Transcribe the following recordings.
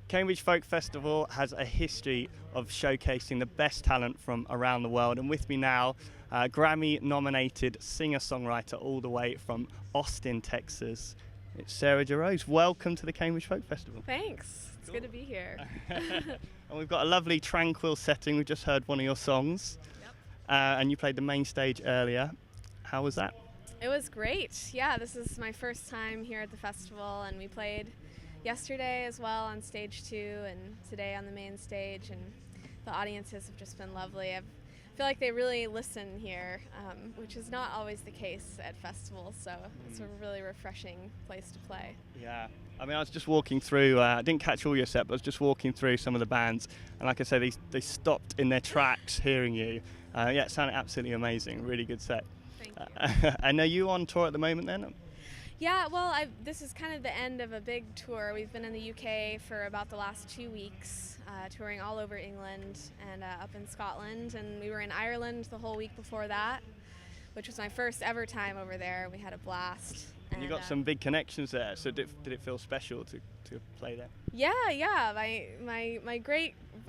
Cambridge Folk Festival has a history of showcasing the best talent from around the world, and with me now, Grammy-nominated singer-songwriter all the way from Austin, Texas. It's Sarah Jarosz. Welcome to the Cambridge Folk Festival. Thanks. It's good to be here. And we've got a lovely tranquil setting. We just heard one of your songs. Yep. And you played the main stage earlier. How was that? It was great. Yeah, this is my first time here at the festival, and we played yesterday as well on stage 2 and today on the main stage, and the audiences have just been lovely. I feel like they really listen here, which is not always the case at festivals, so it's a really refreshing place to play. Yeah, I mean, I was just walking through, I didn't catch all your set, but I was just walking through some of the bands, and like I say, they stopped in their tracks hearing you. Yeah, it sounded absolutely amazing, really good set. Thank you. And are you on tour at the moment then? Yeah, well, this is kind of the end of a big tour. We've been in the UK for about the last 2 weeks, touring all over England and up in Scotland, and we were in Ireland the whole week before that, which was my first ever time over there. We had a blast. And you got some big connections there, so did it feel special to play there? Yeah.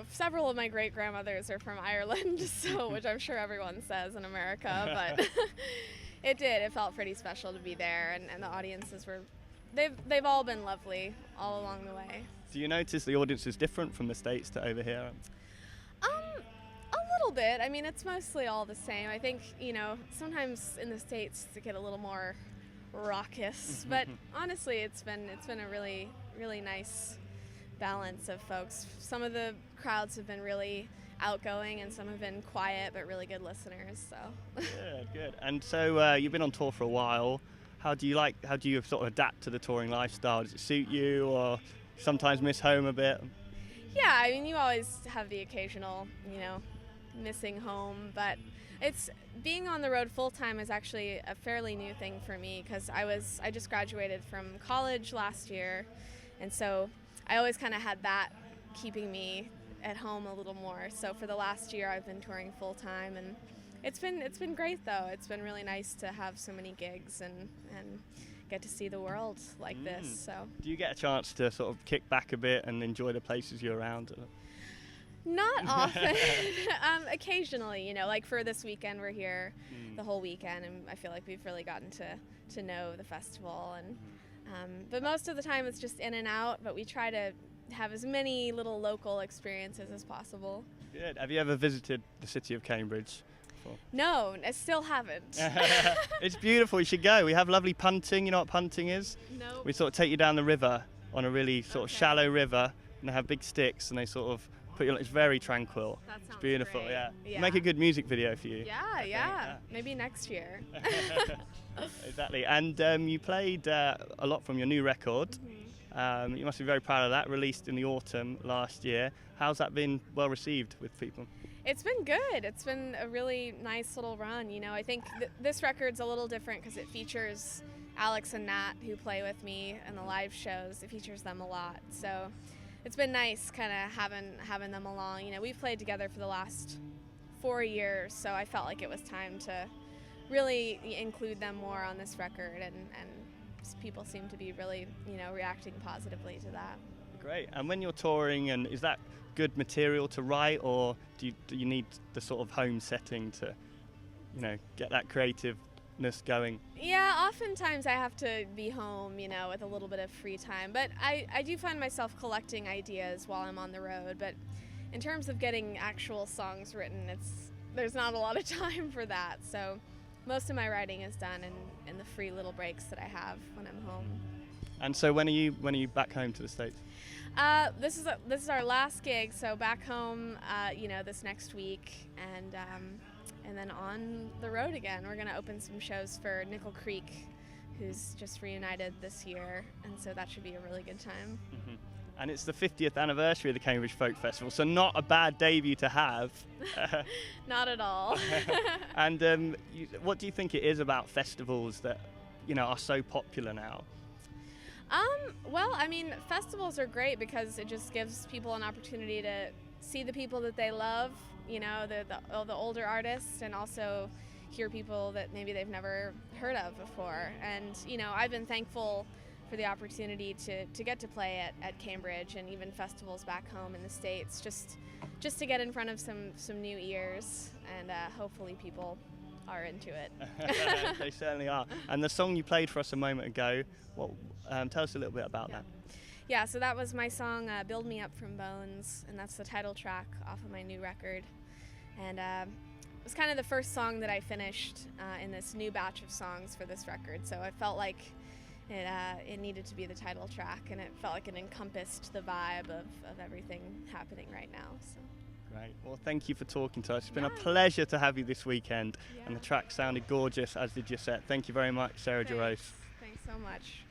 Several of my great grandmothers are from Ireland, so which I'm sure everyone says in America, but it did. It felt pretty special to be there, and the audiences they've all been lovely all along the way. Do you notice the audience is different from the States to over here? A little bit. I mean, it's mostly all the same. I think, sometimes in the States they get a little more raucous, but honestly, it's been a really, really nice balance of folks. Some of the crowds have been really outgoing, and some have been quiet but really good listeners. So good. And so you've been on tour for a while. How do you sort of adapt to the touring lifestyle? Does it suit you, or sometimes miss home a bit? Yeah, I mean, you always have the occasional, missing home, but it's being on the road full time is actually a fairly new thing for me, because I just graduated from college last year, and so I always kind of had that keeping me at home a little more. So for the last year, I've been touring full time, and it's been great though. It's been really nice to have so many gigs and get to see the world like this. So do you get a chance to sort of kick back a bit and enjoy the places you're around? Not often. Occasionally, like for this weekend, we're here the whole weekend, and I feel like we've really gotten to know the festival, and but most of the time it's just in and out, but we try to have as many little local experiences as possible. Good. Have you ever visited the city of Cambridge before? No, I still haven't. It's beautiful, you should go. We have lovely punting. You know what punting is? No. We sort of take you down the river on a really sort of shallow river, and they have big sticks, and they sort of put you. It's very tranquil. That sounds it's beautiful. great. Yeah. Make a good music video for you. Yeah. Maybe next year. Exactly. And you played a lot from your new record. You must be very proud of that, released in the autumn last year. How's that been well received with people? It's been good. It's been a really nice little run. I think this record's a little different because it features Alex and Nat, who play with me in the live shows. It features them a lot. So it's been nice kind of having them along. We've played together for the last 4 years, so I felt like it was time to really include them more on this record, and people seem to be really, reacting positively to that. Great. And when you're touring, and is that good material to write, or do you need the sort of home setting to, get that creativeness going? Yeah, oftentimes I have to be home, with a little bit of free time. But I do find myself collecting ideas while I'm on the road. But in terms of getting actual songs written, there's not a lot of time for that. So most of my writing is done in the free little breaks that I have when I'm home. And so when are you back home to the States? This is our last gig, so back home, this next week, and then on the road again. We're going to open some shows for Nickel Creek, who's just reunited this year, and so that should be a really good time. Mm-hmm. And it's the 50th anniversary of the Cambridge Folk Festival, so not a bad debut to have. Not at all. And what do you think it is about festivals that, are so popular now? Well, I mean, festivals are great because it just gives people an opportunity to see the people that they love, you know, the older artists, and also hear people that maybe they've never heard of before. And, you know, I've been thankful for the opportunity to get to play at Cambridge and even festivals back home in the States, just to get in front of some new ears, and hopefully people are into it. They certainly are. And the song you played for us a moment ago, tell us a little bit about that. Yeah, so that was my song, Build Me Up From Bones, and that's the title track off of my new record. And it was kind of the first song that I finished in this new batch of songs for this record, so I felt like it needed to be the title track, and it felt like it encompassed the vibe of everything happening right now. So. Great. Well, thank you for talking to us. It's been a pleasure to have you this weekend, and the track sounded gorgeous, as did your set. Thank you very much, Sarah Jarosz. Thanks so much.